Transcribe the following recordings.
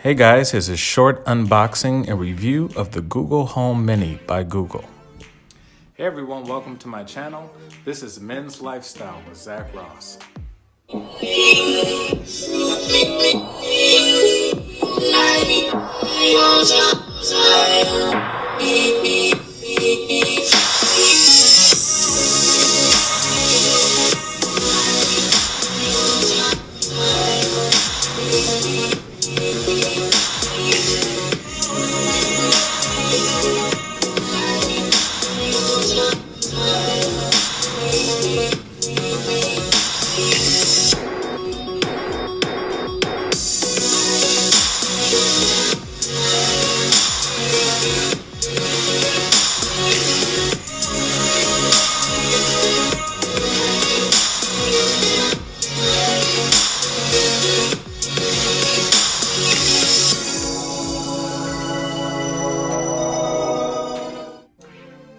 Hey guys, here's a short unboxing and review of the Google Home Mini by Google. Hey everyone, welcome to my channel. This is Men's Lifestyle with Zach Ross.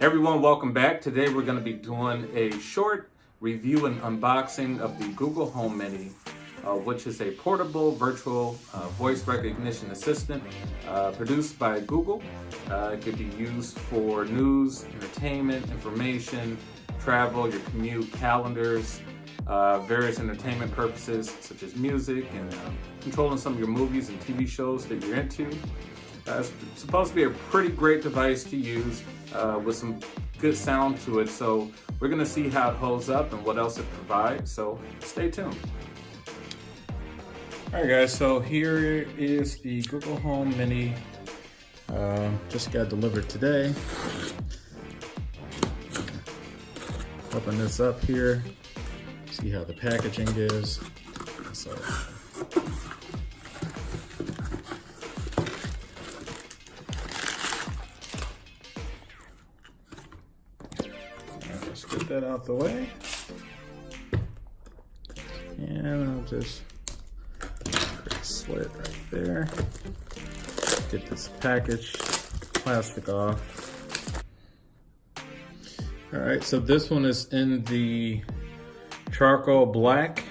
Everyone, welcome back. Today we're going to be doing a short review and unboxing of the Google Home Mini, which is a portable virtual voice recognition assistant produced by Google. It could be used for news, entertainment, information, travel, your commute, calendars, various entertainment purposes such as music and controlling some of your movies and TV shows that you're into. It's supposed to be a pretty great device to use with some good sound to it, so we're going to see how it holds up and what else it provides, so stay tuned. Alright guys, so here is the Google Home Mini. Just got delivered today. Open this up here, see how the packaging is. So, let's get that out the way. And I'll just create a slit right there. Get this package plastic off. All right, so this one is in the charcoal black.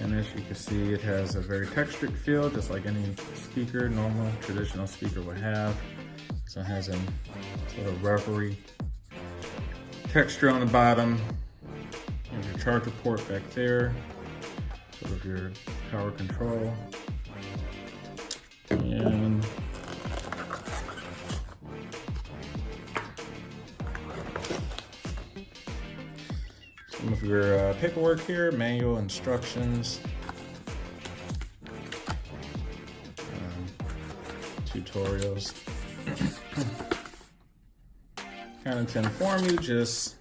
And as you can see, it has a very textured feel, just like any speaker, normal, traditional speaker would have. So it has a sort of rubbery texture on the bottom. There's your charger port back there, sort of your power control. And some of your paperwork here, manual instructions, tutorials. Kind of to inform you just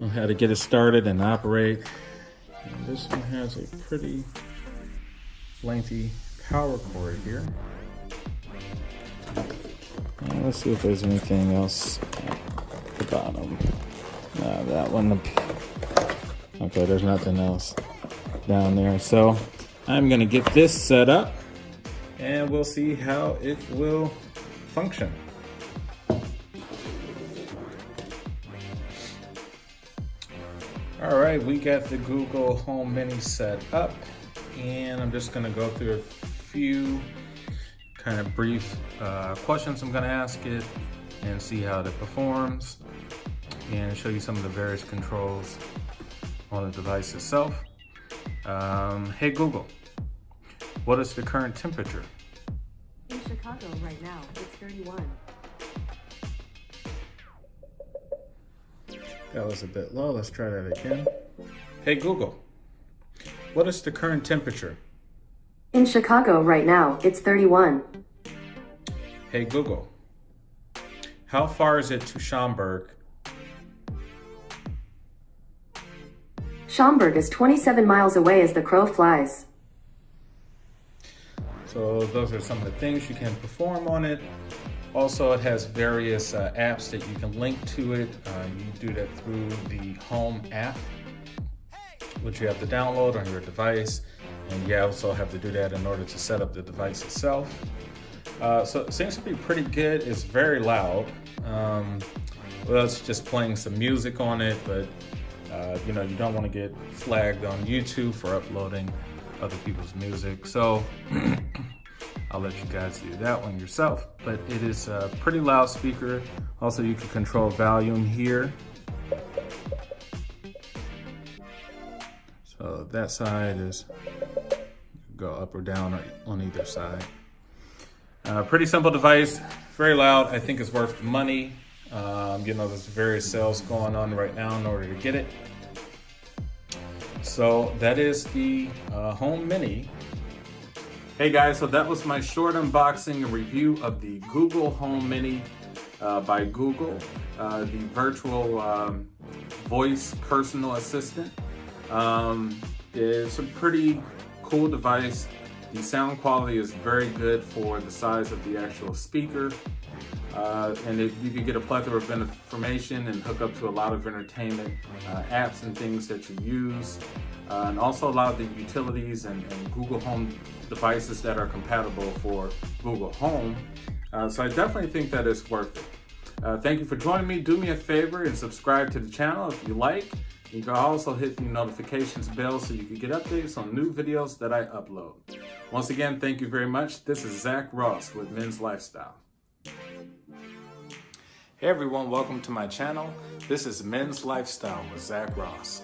on how to get it started and operate. And this one has a pretty lengthy power cord here. And let's see if there's anything else at the bottom. That one. Okay, there's nothing else down there. So I'm gonna get this set up and we'll see how it will function. All right, we got the Google Home Mini set up, and I'm just gonna go through a few kind of brief questions I'm gonna ask it and see how it performs and show you some of the various controls on the device itself. Hey Google, what is the current temperature? In Chicago right now, it's 31. That was a bit low. Let's try that again. Hey Google, what is the current temperature? In Chicago right now, it's 31. Hey Google, how far is it to Schaumburg? Schaumburg is 27 miles away as the crow flies. So those are some of the things you can perform on it. Also, it has various apps that you can link to it. You do that through the Home app, which you have to download on your device. And you also have to do that in order to set up the device itself. So it seems to be pretty good. It's very loud. Well, it's just playing some music on it, but You don't want to get flagged on YouTube for uploading other people's music. So I'll let you guys do that one yourself. But it is a pretty loud speaker. Also, you can control volume here. So that side is go up or down on either side. Pretty simple device, very loud. I think it's worth the money. There's various sales going on right now in order to get it. So that is the Home Mini. Hey guys, so that was my short unboxing and review of the Google Home Mini by Google, the virtual voice personal assistant. It's a pretty cool device. The sound quality is very good for the size of the actual speaker. And you can get a plethora of information and hook up to a lot of entertainment apps and things that you use. And also a lot of the utilities and Google Home devices that are compatible for Google Home. So I definitely think that it's worth it. Thank you for joining me. Do me a favor and subscribe to the channel if you like. You can also hit the notifications bell so you can get updates on new videos that I upload. Once again, thank you very much. This is Zach Ross with Men's Lifestyle. Hey everyone, welcome to my channel. This is Men's Lifestyle with Zach Ross.